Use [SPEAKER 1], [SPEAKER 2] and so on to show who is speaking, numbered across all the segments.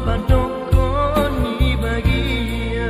[SPEAKER 1] padokoni bagia.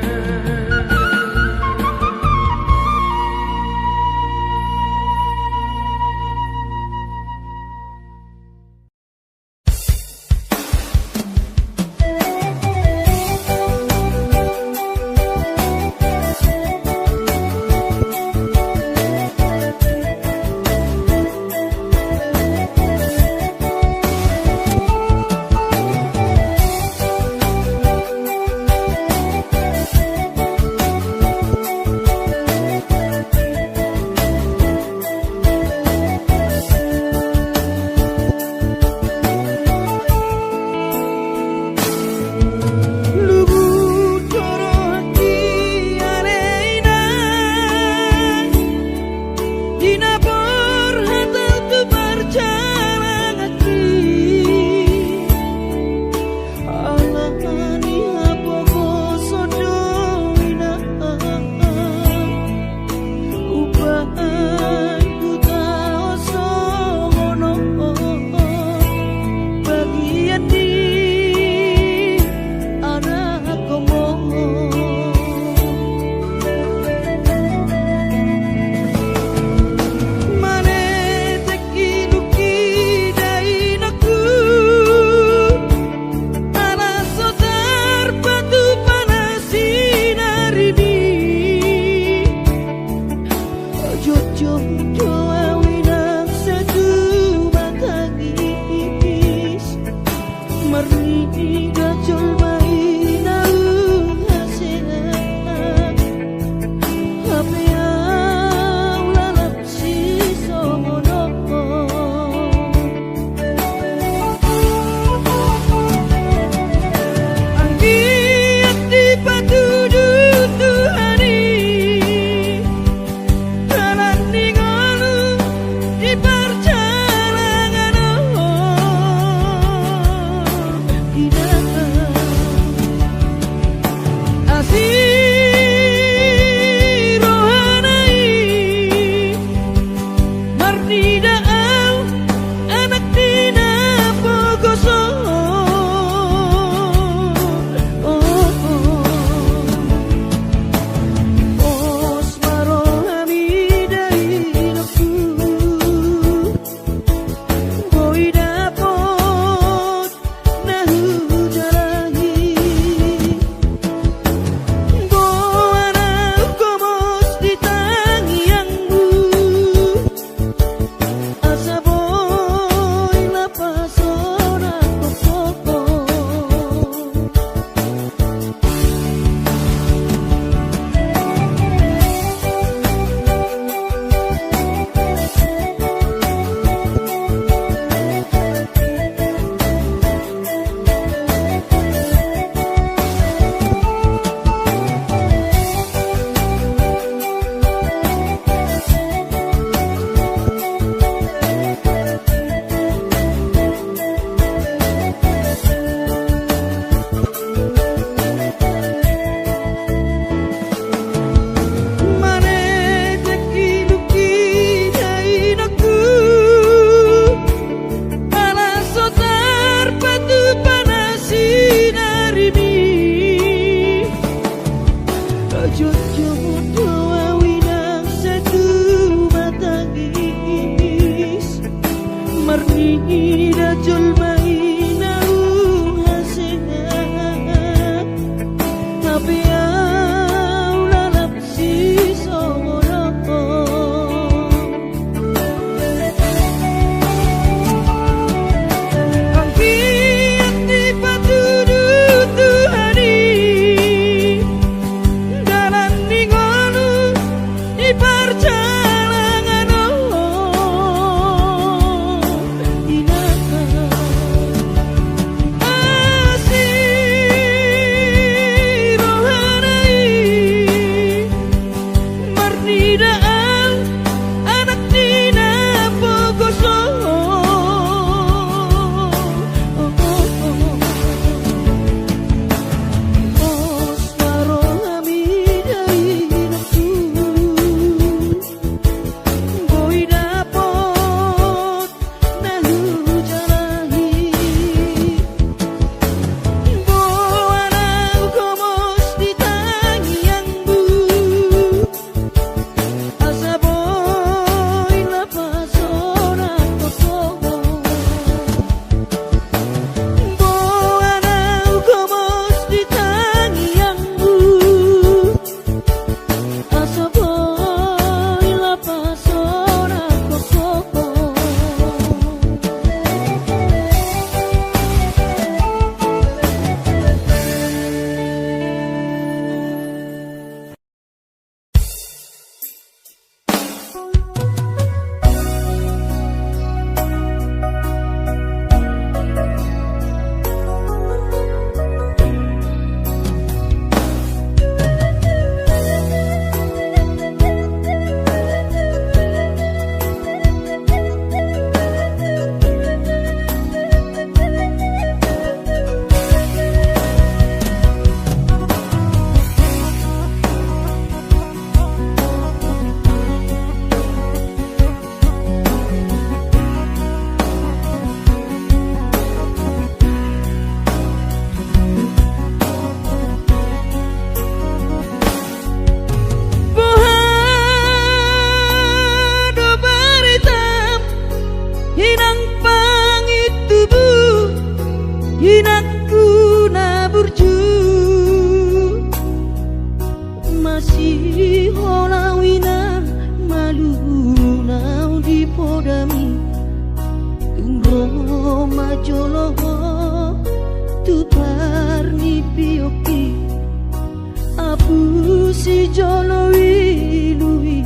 [SPEAKER 2] joloi lui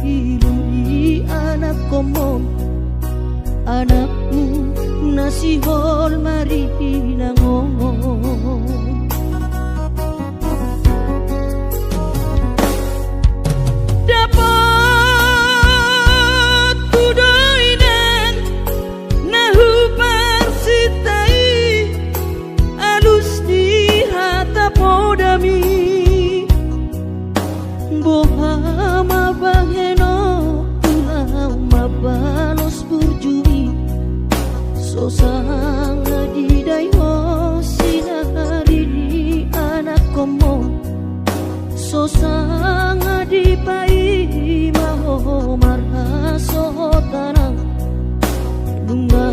[SPEAKER 2] anak komom anakmu nasi hol mari nangon dapat kudoinan nahu parsitai alus di hata podami bohama baheno tulang mabalos burjumi sosang adidai ho sinari di anak komo sosang adipai maho marhaso tanang dunga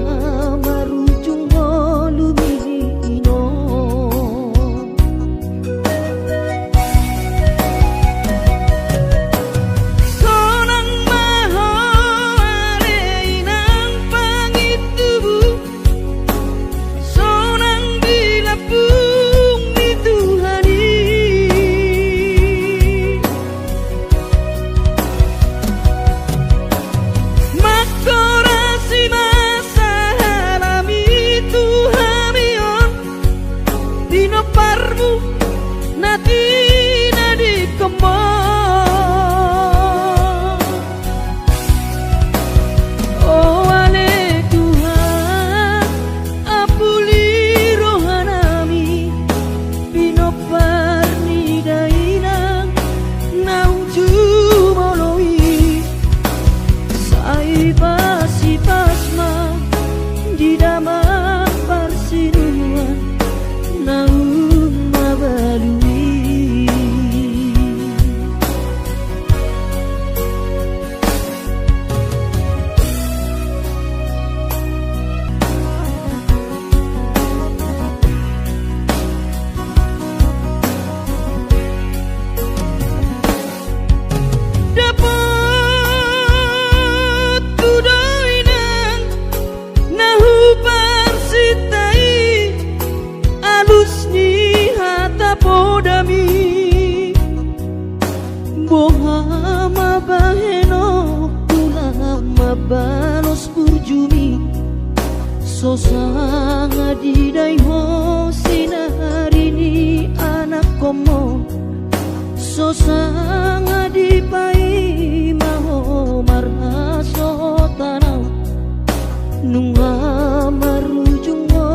[SPEAKER 2] marujung ho lumino bohama baheno tulang mabalos burjumi sosang adidai ho sinari ni anak komo sosang adipai maho marhaso tanau nunga marujung ho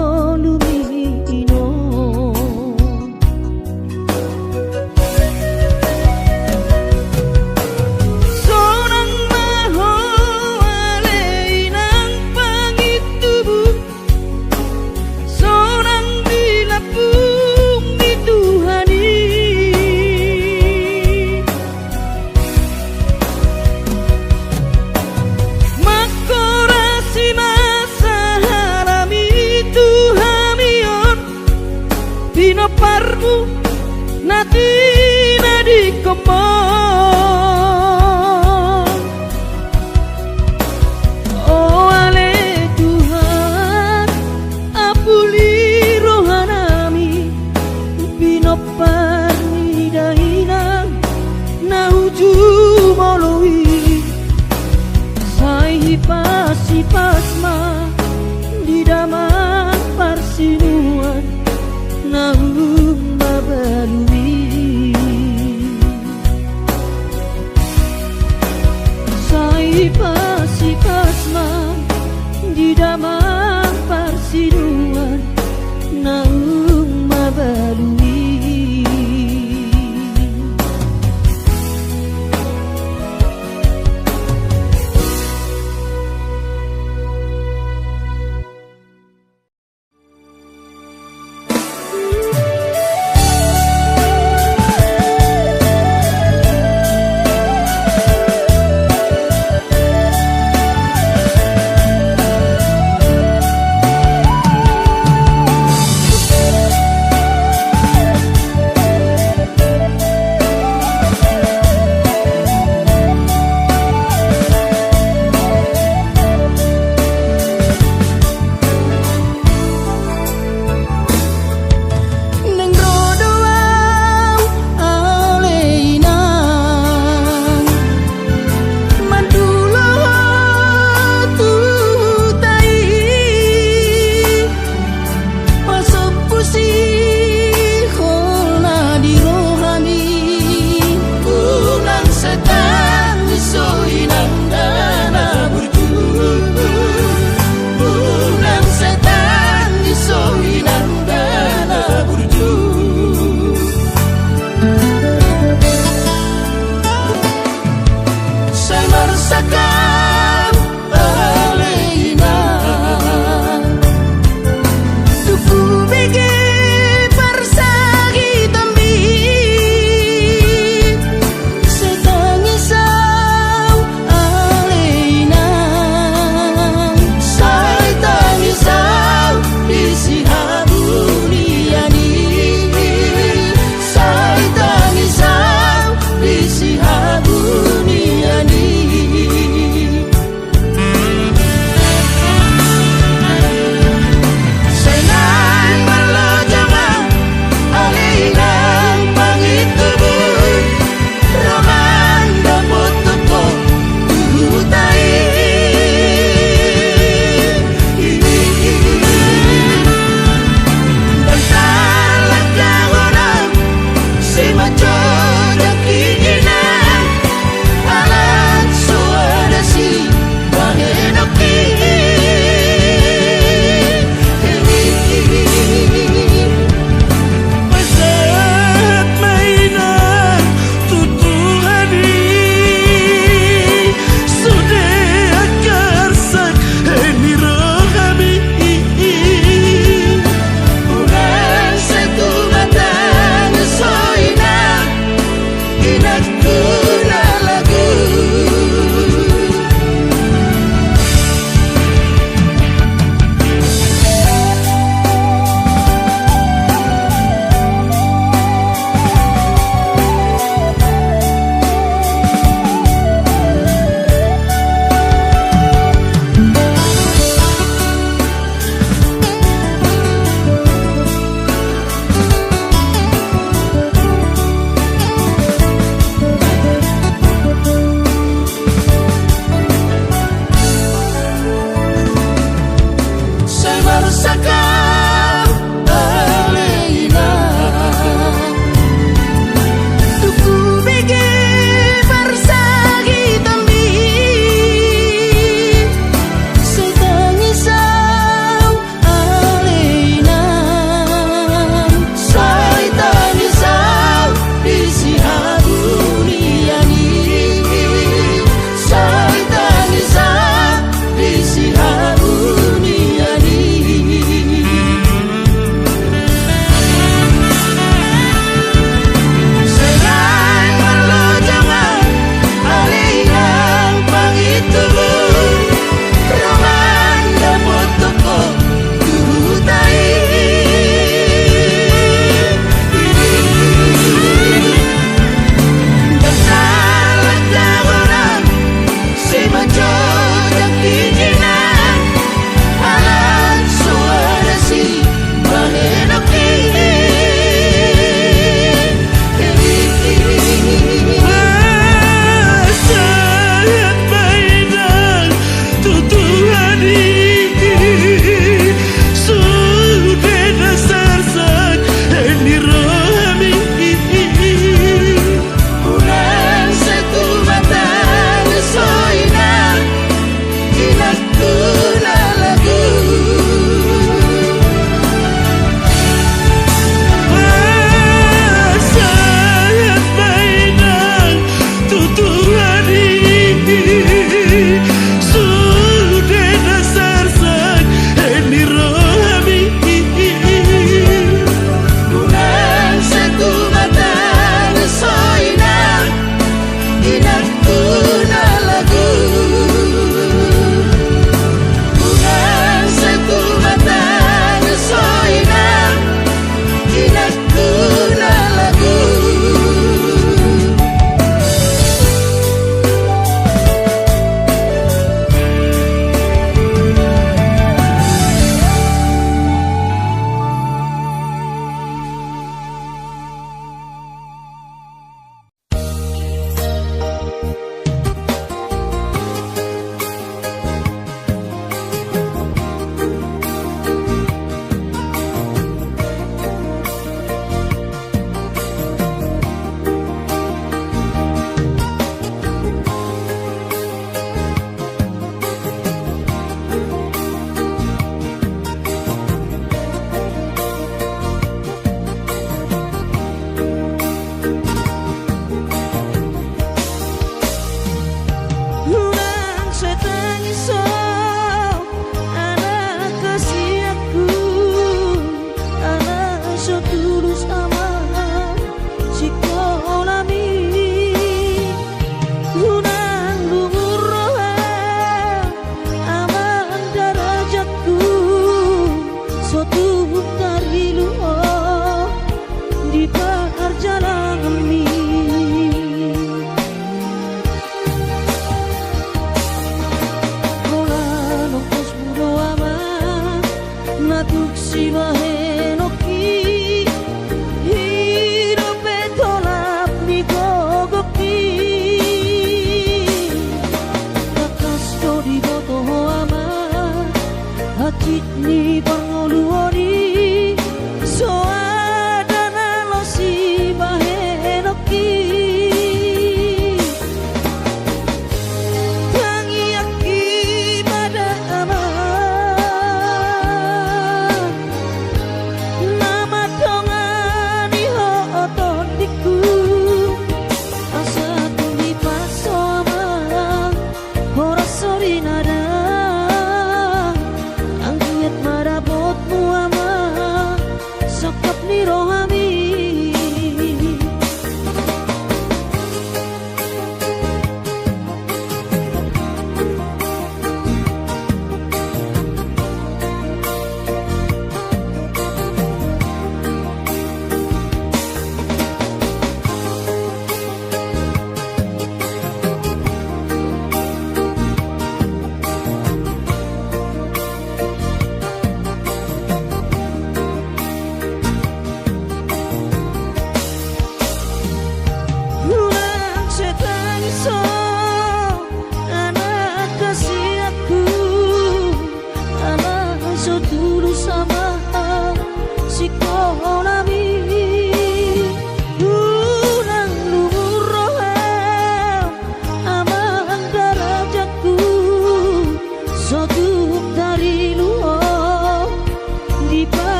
[SPEAKER 2] lumino parmu nati nadi komong oh ale Tuhan apuli rohanami bino parni daina nauju moloi sai pasi pasma di damang parsinuan nahum mabalui sai pasi pasma di damang parsiduan nahum mabalui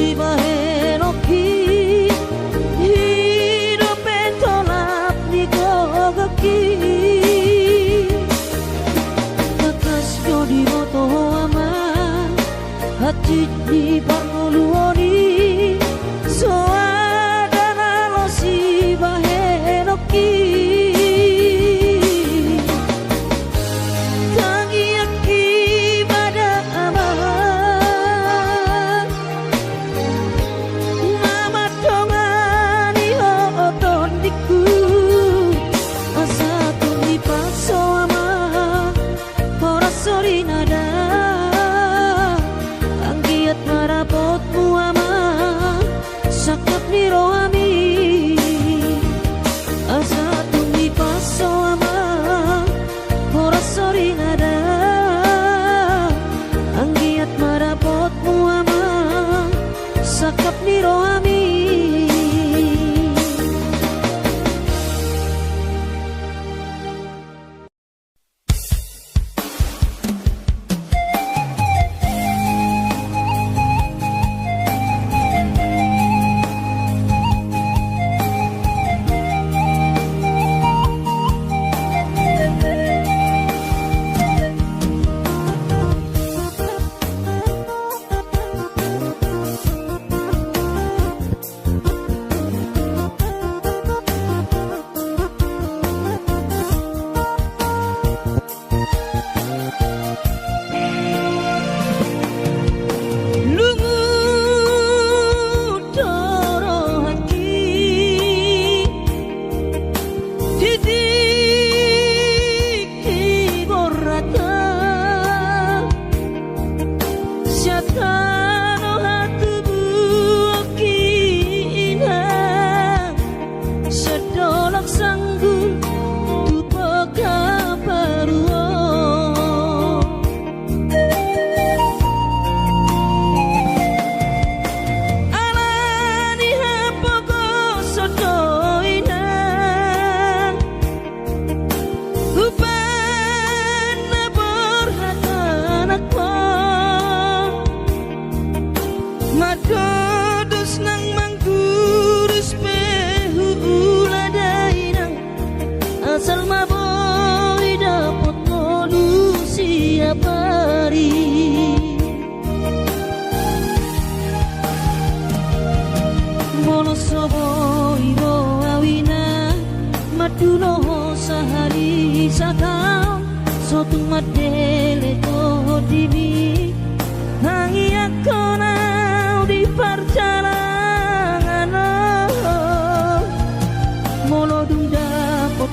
[SPEAKER 2] si bahe noki hidup betolap di gogaki bakas ko di moto ama hati di panguluoni so ada nalo si bahe noki sakap ni roami sotung madele to dimi hangi aku nau di perjalanan molo dung dapot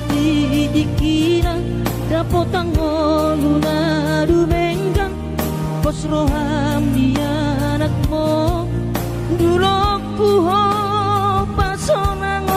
[SPEAKER 2] dikira dapot angoluna dumenggang pos roham dia anakmu dulu puho pasonang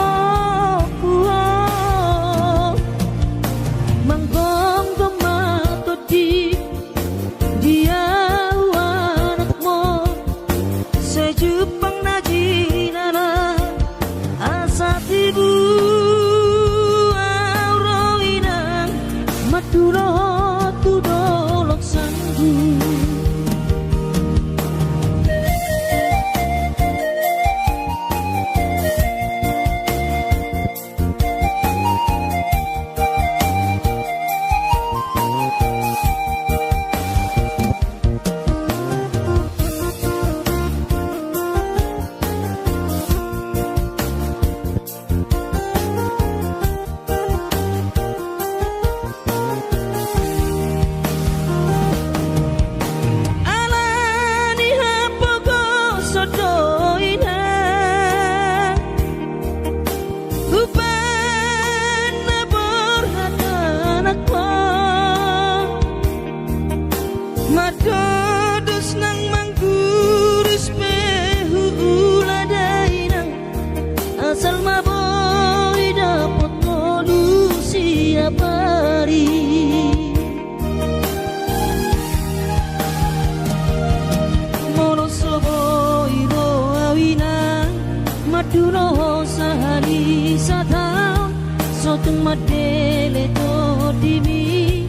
[SPEAKER 2] Dulo sahari satau sotung madele to dimi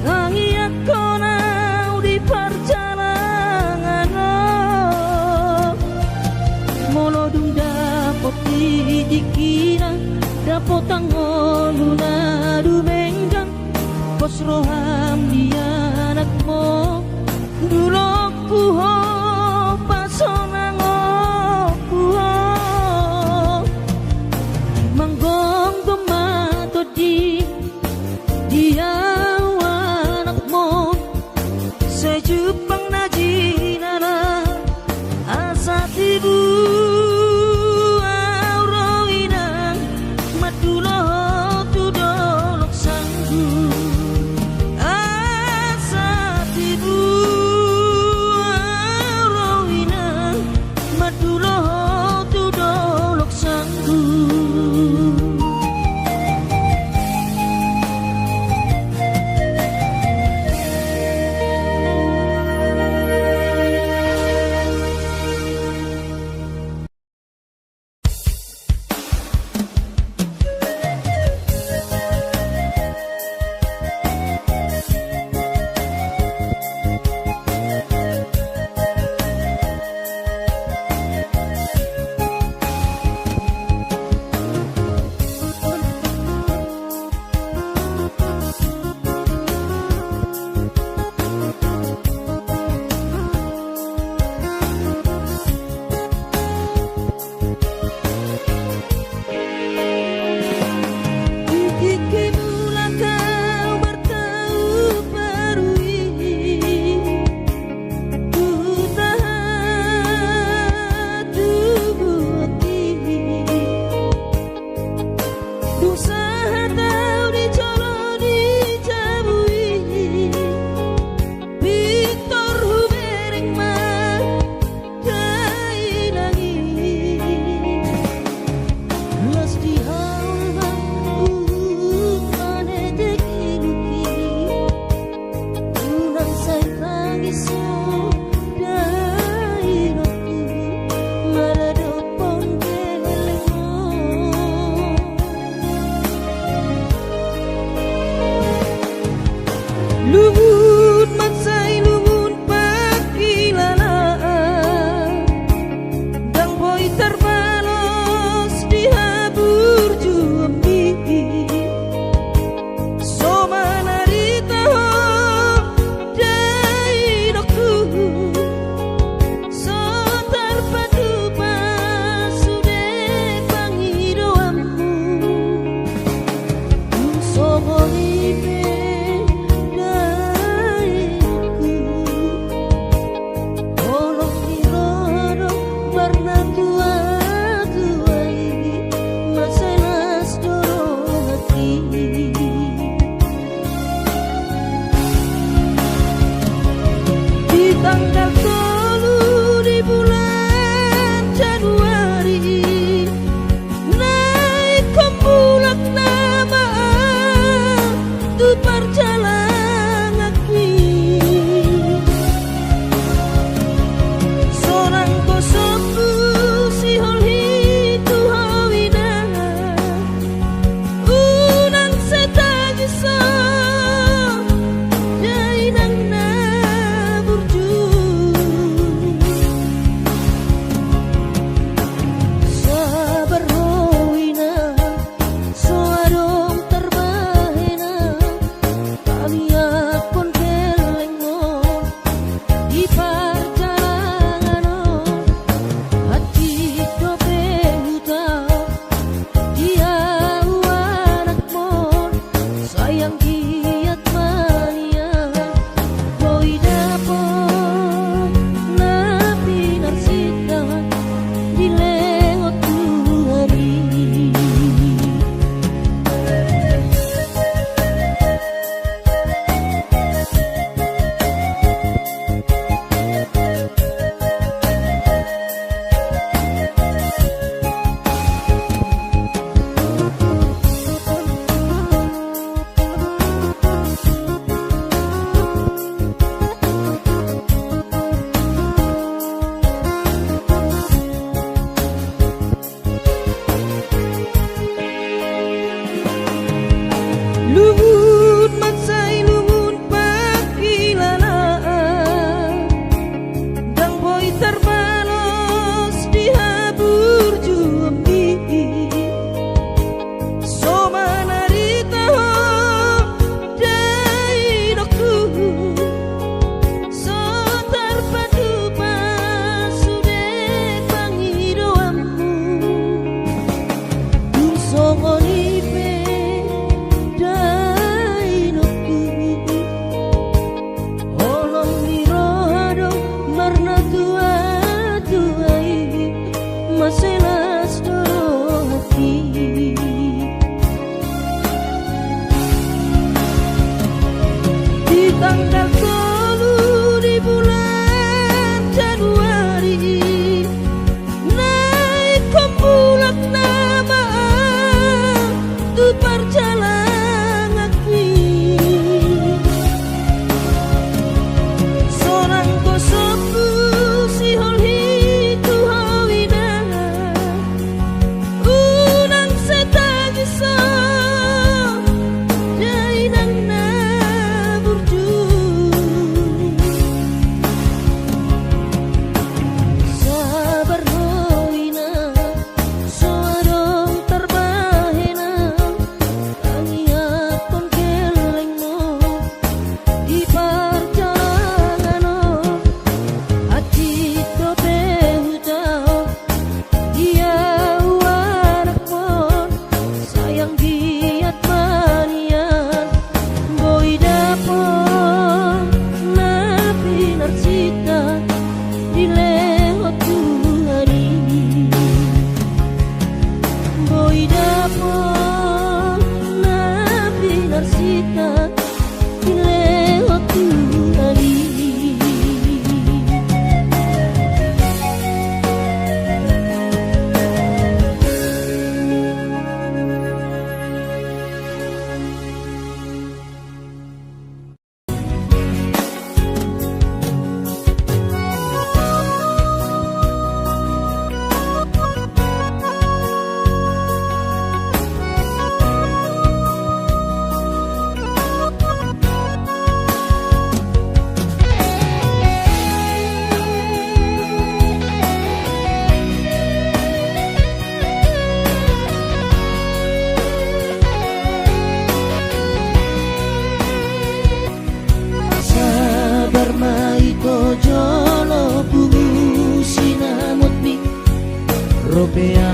[SPEAKER 2] hangi aku nau di perjalanan roham dianak mo dulok kuho pasonang kuho manggong tomato dia anak mo sa Jepang na jinana asa tibu aurawinang madulo tudolok sanggu asa tibu aurawinang madulo tudolok sanggu. Luhut mansai luhut pakilalaan dang boy terbalos dihabur juambi so manarita dai dokku so terpadu pasude pangidoammu so bolibe tanggal 10 di bulan Januari naik kembulak nama tu perjalanan aki seorang kosoku si holhi tu hawina unang setagi so jainang tanggal 3 di bulan Januari naik kumpulan nama tu perjalanan seorang kosoku si holhi tu hawina unang setagisa jainang na burju sabar hoina soarong terbahena tangiat pengkelengmu di perjalanan hati dobe hujau dia warak mon sayang giat manian boy dapon napi narsita dilewat tuhari boy dapon napi narsita dilewat tuhari. Sabar mai kojolo bungu sinamot mi ropea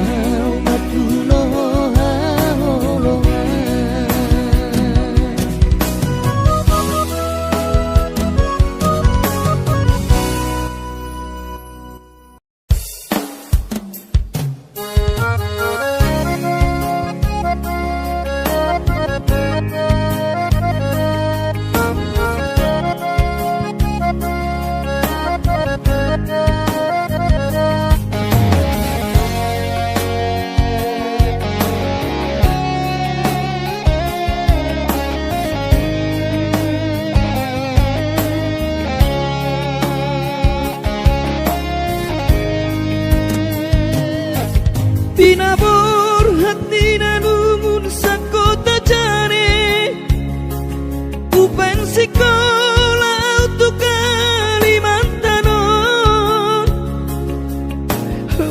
[SPEAKER 2] matulo haolongan Tinabur hati nanumun sakota jane upen sekolah untuk Kalimantanon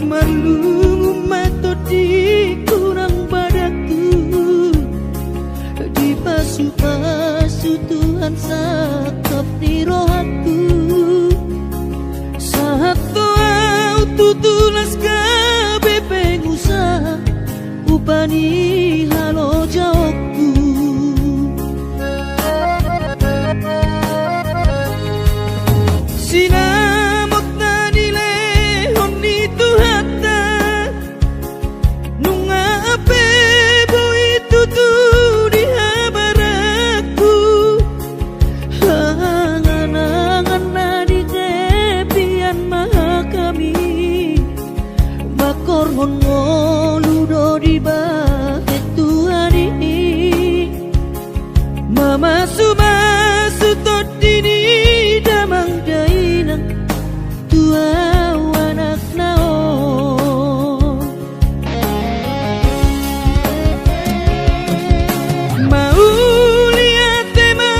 [SPEAKER 2] manungu metodi kurang padaku di pasu-pasu Tuhan sakap di rohaku saat doa tutulas pengusaha upani halo jawabku sinamot na nilehon itu hatta nunga ape boy tutu di habaraku angan-angan na di tepian maha kami korhon ngoludo di bahet tuhari mama sumasu todini damang dainang tua anak naon mau lihat tema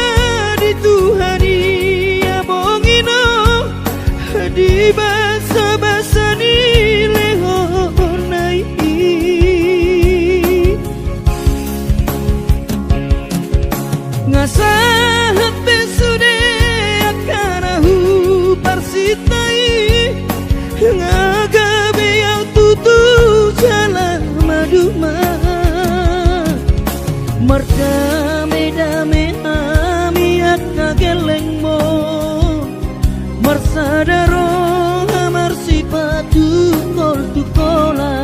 [SPEAKER 2] di tuhari ya bongino di basa-basa ni ngasahat besude akarahu parsitai ngagabe yang tutu jalan maduma merdame-dame amiat kagelengmo marsadaro amar sipatu kol tukola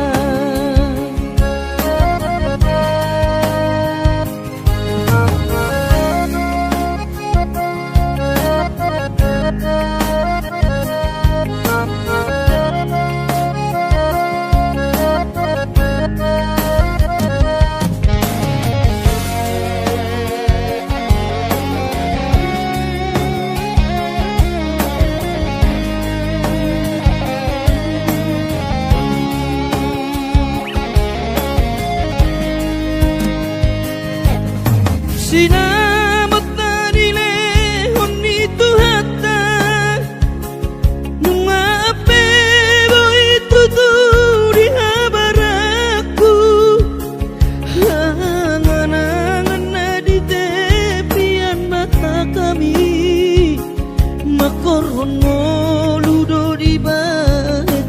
[SPEAKER 2] pohon ngoludo di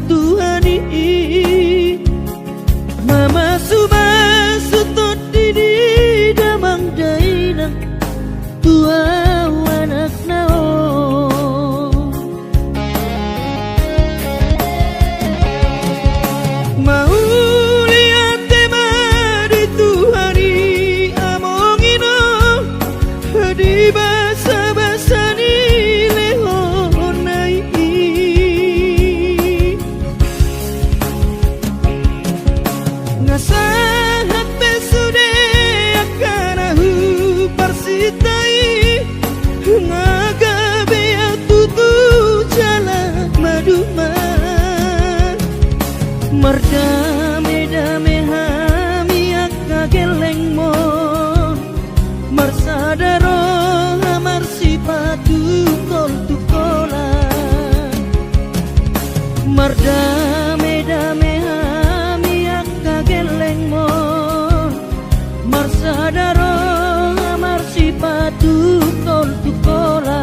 [SPEAKER 2] Tuhani Mama subasutot di damang dainang tua anak nao mau lihat tema di Tuhani amongino di basa-basa ni lehonai ngasahat besude akanahu parsitai ngagabe tutu jalan maduman merdame-dame hami akageleng mon marsadaro amar sipatu kol tukola merdame-dame hami akageleng mon marsadaro amar sipatu kol tukola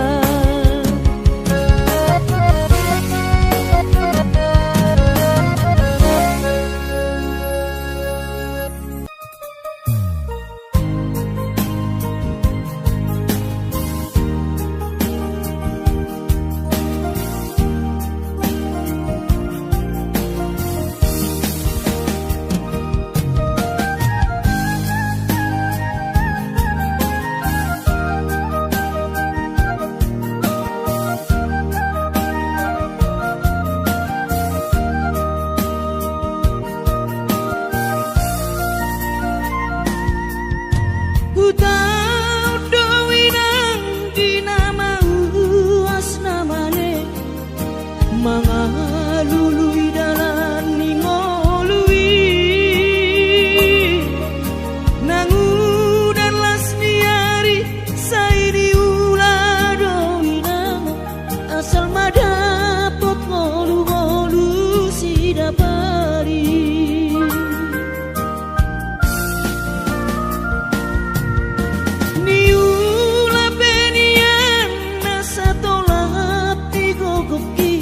[SPEAKER 2] mangalului dalan ningolui nangudan lasniari saidi ulado inang asal madapot ngolu-ngolu sidapari niula benian nasa tolap digogoki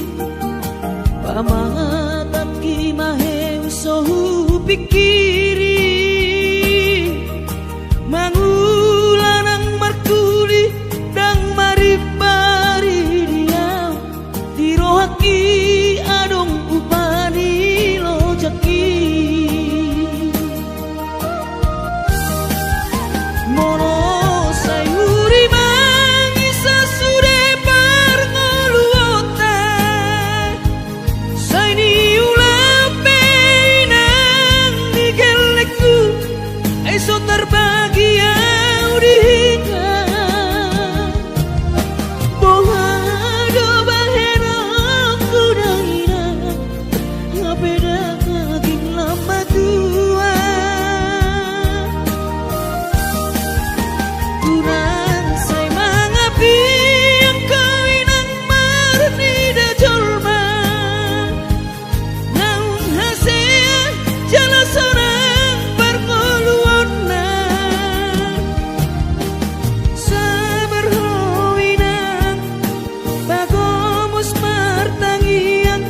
[SPEAKER 2] pamatan kimahe usohu pikiri mangulanang markuli dang maribari dia dirohaki adong upani lojaki mono sayuri mangisa sude parngoluota saini ulape nang digelekku esok terbahagia udika bohado bahena kudaina ngapeda kaging lama tua kurang say mangapi ang kawinang marni da jolma naung hasea jala sorang parngoluonna sabar hoinang bagomus martangiang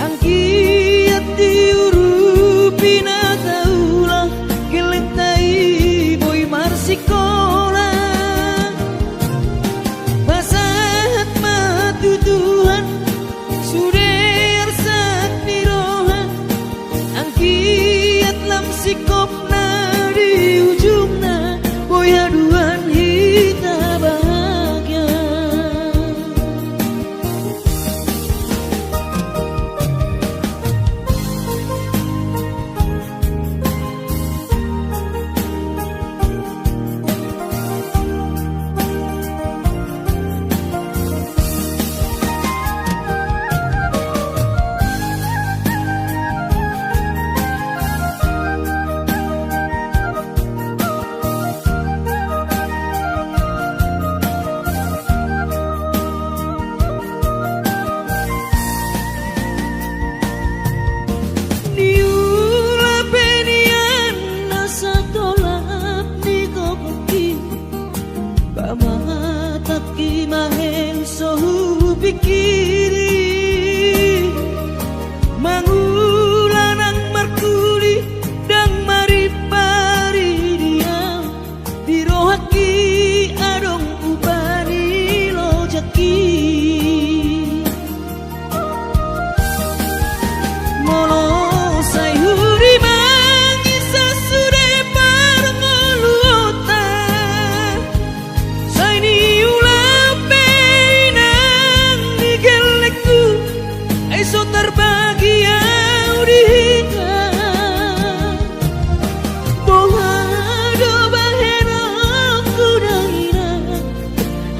[SPEAKER 2] ang kiat diurupi na kaulah gelentai boy marsikola basahat matutuhan suder sak nirohan ang kiat lam sikopna di ujungna boy aduan hita bahagia niula benian nasa tolap nigogoki pamatak kimahe sohu pikiri mangulanang markuli dang maripari dia dirohaki adong ubani lojaki mono sai huri mangisa sude parngoluota sai ni ulape nang digelekku eso terbagi audika bohado bahena kudaira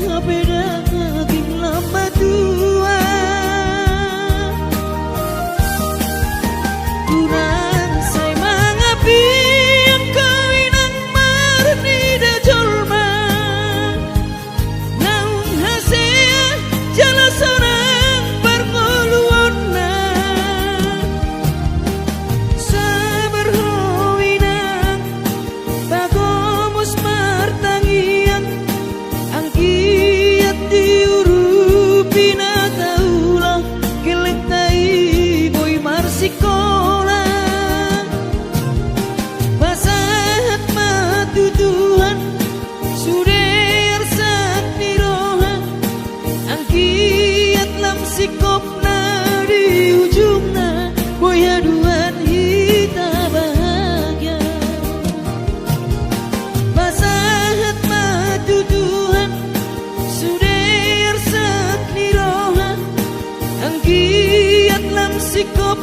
[SPEAKER 2] ngapeda ngaging lama tua kurang say mangapi ang kawinang marni da jolma naung hasea jala sonang parngoluon na sabar howinang bagomos martangian ang kiat diurupi na taulang geleng tai boy marsikola pasahat matutuhan suder sak nirohan ang kiat lam sikop na di ujung na boy haduan hita bahagia pasahat matutuhan suder sak nirohan ang kiat lam sikop